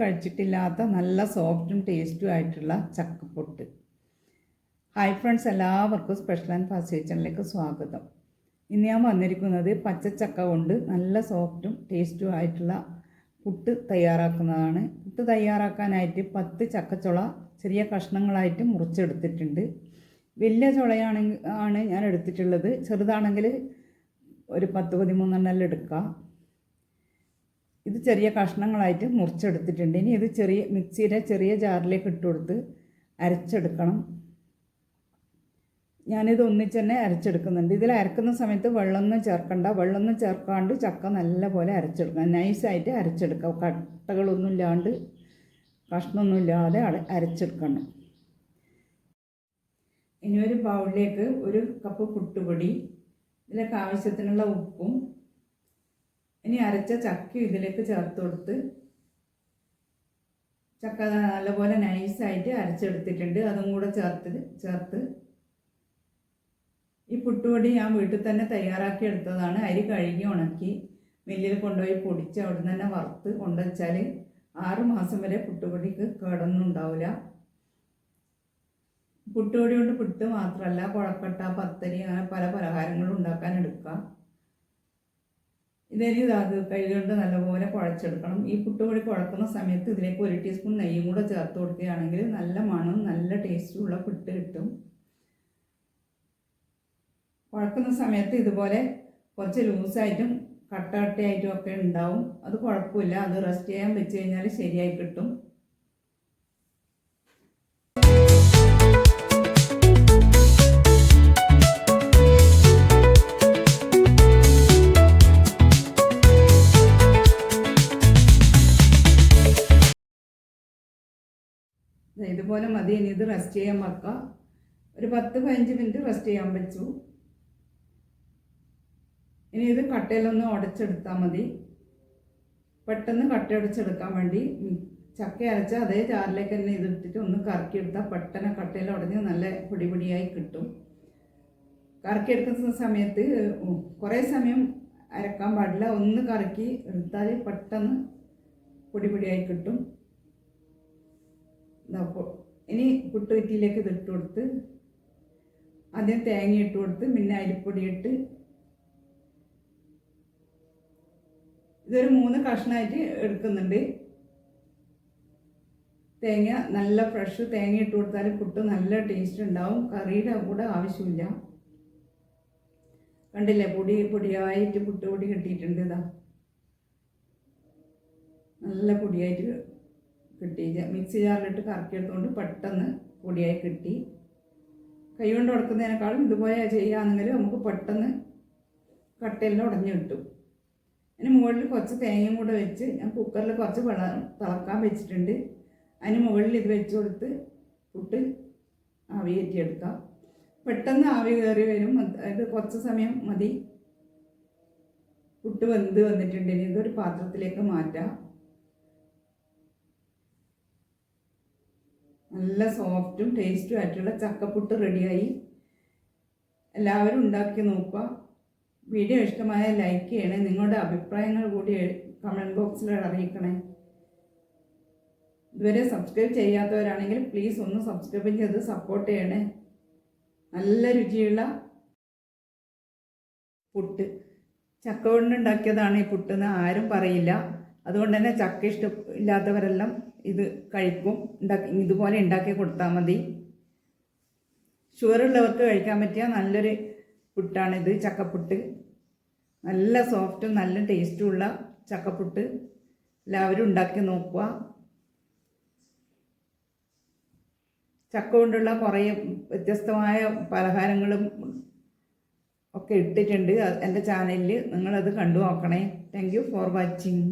കഴിച്ചിട്ടില്ലാത്ത നല്ല സോഫ്റ്റും ടേസ്റ്റും ആയിട്ടുള്ള ചക്കപ്പൊട്ട്. ഹായ് ഫ്രണ്ട്സ്, എല്ലാവർക്കും സ്പെഷ്യൽ ആൻഡ് ഫാസ്റ്റ് കിച്ചണിലേക്ക് സ്വാഗതം. ഇന്ന് ഞാൻ വന്നിരിക്കുന്നത് പച്ചച്ചക്ക കൊണ്ട് നല്ല സോഫ്റ്റും ടേസ്റ്റും ആയിട്ടുള്ള പുട്ട് തയ്യാറാക്കുന്നതാണ്. പുട്ട് തയ്യാറാക്കാനായിട്ട് 10 ചക്കച്ചുള ചെറിയ കഷ്ണങ്ങളായിട്ട് മുറിച്ചെടുത്തിട്ടുണ്ട്. വലിയ ചുളയാണ് ഞാൻ എടുത്തിട്ടുള്ളത്. ചെറുതാണെങ്കിൽ ഒരു 10-13 എടുക്കുക. ഇത് ചെറിയ കഷ്ണങ്ങളായിട്ട് മുറിച്ചെടുത്തിട്ടുണ്ട്. ഇനി ഇത് മിക്സിയുടെ ചെറിയ ജാറിലേക്ക് ഇട്ട് കൊടുത്ത് അരച്ചെടുക്കണം. ഞാനിത് ഒന്നിച്ച് തന്നെ അരച്ചെടുക്കുന്നുണ്ട്. ഇതിൽ അരക്കുന്ന സമയത്ത് വെള്ളമൊന്നും ചേർക്കണ്ട. വെള്ളമൊന്നും ചേർക്കാണ്ട് ചക്ക നല്ലപോലെ അരച്ചെടുക്കണം. നൈസായിട്ട് അരച്ചെടുക്കുക. കട്ടകളൊന്നും ഇല്ലാണ്ട്, കഷ്ണമൊന്നും ഇല്ലാതെ അരച്ചെടുക്കണം. ഇനി ഒരു ബൗളിലേക്ക് 1 കപ്പ് പുട്ടുപൊടി, ഇതിലേക്ക് ആവശ്യത്തിനുള്ള ഉപ്പും, ഇനി അരച്ച ചക്ക ഇതിലേക്ക് ചേർത്ത് കൊടുത്ത് ചക്ക നല്ലപോലെ നൈസായിട്ട് അരച്ചെടുത്തിട്ടുണ്ട്. അതും കൂടെ ചേർത്ത് ഈ പുട്ടുപൊടി ഞാൻ വീട്ടിൽ തന്നെ തയ്യാറാക്കി എടുത്തതാണ്. അരി കഴുകി ഉണക്കി മില്ലിൽ കൊണ്ടുപോയി പൊടിച്ച് അവിടെ നിന്ന് തന്നെ വറുത്ത് കൊണ്ടുവച്ചാൽ 6 മാസം വരെ പുട്ടുപൊടിക്ക് കേടൊന്നും ഉണ്ടാവില്ല. പുട്ടുപൊടി കൊണ്ട് പുട്ട് മാത്രമല്ല, കുഴക്കട്ട, പത്തരി, അങ്ങനെ പല പലഹാരങ്ങളും ഉണ്ടാക്കാൻ എടുക്കാം. ഇതരി കൈകൊണ്ട് നല്ലപോലെ കുഴച്ചെടുക്കണം. ഈ പുട്ടുപൊടി കുഴക്കുന്ന സമയത്ത് ഇതിലേക്ക് 1 ടീസ്പൂൺ നെയ്യും കൂടെ ചേർത്ത് കൊടുക്കുകയാണെങ്കിൽ നല്ല മണവും നല്ല ടേസ്റ്റുള്ള പുട്ട് കിട്ടും. കുഴക്കുന്ന സമയത്ത് ഇതുപോലെ കുറച്ച് ലൂസായിട്ടും കട്ടയായിട്ടും ഒക്കെ ഉണ്ടാവും. അത് കുഴപ്പമില്ല. അത് റെസ്റ്റ് ചെയ്യാൻ വെച്ച് കഴിഞ്ഞാൽ ശരിയായി കിട്ടും. ഇതുപോലെ മതി. ഇനി ഇത് റെസ്റ്റ് ചെയ്യാൻ വെക്കുക. ഒരു 10-15 മിനിറ്റ് റെസ്റ്റ് ചെയ്യാൻ വെച്ചു. ഇനി ഇത് കട്ടയിലൊന്ന് ഉടച്ചെടുത്താൽ മതി. പെട്ടെന്ന് കട്ട ഉടച്ചെടുക്കാൻ വേണ്ടി ചക്ക അരച്ച അതേ ജാറിലേക്ക് തന്നെ ഇതിട്ടിട്ട് ഒന്ന് കറക്കിയെടുത്താൽ പെട്ടെന്ന് കട്ടയിൽ ഉടഞ്ഞ് നല്ല പൊടിയായി കിട്ടും. കറക്കിയെടുക്കുന്ന സമയത്ത് കുറേ സമയം അരക്കാൻ പാടില്ല. ഒന്ന് കറക്കി എടുത്താൽ പെട്ടെന്ന് പൊടിയായി കിട്ടും. ഇനി പുട്ടുകുറ്റിയിലേക്ക് ഇതിട്ട് കൊടുത്ത് ആദ്യം തേങ്ങ ഇട്ട് കൊടുത്ത് പിന്നെ അരിപ്പൊടി ഇട്ട് ഇതൊരു 3 കഷ്ണമായിട്ട് എടുക്കുന്നുണ്ട്. തേങ്ങ നല്ല ഫ്രഷ് തേങ്ങ ഇട്ട് കൊടുത്താൽ പുട്ട് നല്ല ടേസ്റ്റ് ഉണ്ടാവും. കറിയുടെ കൂടെ ആവശ്യമില്ല. കണ്ടില്ലേ, പൊടിയായിട്ട് പുട്ടുപൊടി കിട്ടിയിട്ടുണ്ട്. ഇതാ നല്ല പൊടിയായിട്ട് കിട്ടി. മിക്സി ജാറിലിട്ട് കറക്കിയെടുത്തുകൊണ്ട് പെട്ടെന്ന് പൊടിയായി കിട്ടി. കൈ കൊണ്ട് ഉടക്കുന്നതിനേക്കാളും ഇതുപോലെ ചെയ്യുകയാണെങ്കിൽ നമുക്ക് പെട്ടെന്ന് കട്ടയെല്ലാം ഉടഞ്ഞു കിട്ടും. അതിന് മുകളിൽ കുറച്ച് തേങ്ങയും കൂടെ വെച്ച് ഞാൻ കുക്കറിൽ കുറച്ച് വെള്ളം തിളക്കാൻ വെച്ചിട്ടുണ്ട്. അതിന് മുകളിൽ ഇത് വെച്ച് കൊടുത്ത് പുട്ട് ആവി കയറ്റിയെടുക്കാം. പെട്ടെന്ന് ആവി കയറി വരും. ഇത് കുറച്ച് സമയം മതി. പുട്ട് വെന്ത് വന്നിട്ടുണ്ട്. ഇനി ഇതൊരു പാത്രത്തിലേക്ക് മാറ്റാം. നല്ല സോഫ്റ്റും ടേസ്റ്റും ആയിട്ടുള്ള ചക്കപ്പുട്ട് റെഡിയായി. എല്ലാവരും ഉണ്ടാക്കി നോക്കുക. വീഡിയോ ഇഷ്ടമായ ലൈക്ക് ചെയ്യണേ. നിങ്ങളുടെ അഭിപ്രായങ്ങൾ കൂടി കമൻറ്റ് ബോക്സിൽ അറിയിക്കണേ. ഇതുവരെ സബ്സ്ക്രൈബ് ചെയ്യാത്തവരാണെങ്കിൽ പ്ലീസ് ഒന്ന് സബ്സ്ക്രൈബ് ചെയ്ത് സപ്പോർട്ട് ചെയ്യണേ. നല്ല രുചിയുള്ള പുട്ട് ചക്ക കൊണ്ടുണ്ടാക്കിയതാണ് ഈ പുട്ടെന്ന് ആരും പറയില്ല. അതുകൊണ്ട് തന്നെ ചക്ക ഇഷ്ടമില്ലാത്തവരെല്ലാം ഇത് കഴിക്കും. ഇതുപോലെ ഉണ്ടാക്കി കൊടുത്താൽ മതി. ഷുഗറുള്ളവർക്ക് കഴിക്കാൻ പറ്റിയ നല്ലൊരു പുട്ടാണിത്, ചക്കപ്പുട്ട്. നല്ല സോഫ്റ്റും നല്ല ടേസ്റ്റുമുള്ള ചക്കപ്പുട്ട് എല്ലാവരും ഉണ്ടാക്കി നോക്കുക. ചക്ക കൊണ്ടുള്ള കുറേ വ്യത്യസ്തമായ പലഹാരങ്ങളും ഒക്കെ ഇട്ടിട്ടുണ്ട് എൻ്റെ ചാനലിൽ. നിങ്ങളത് കണ്ടു നോക്കണേ. Thank you for watching.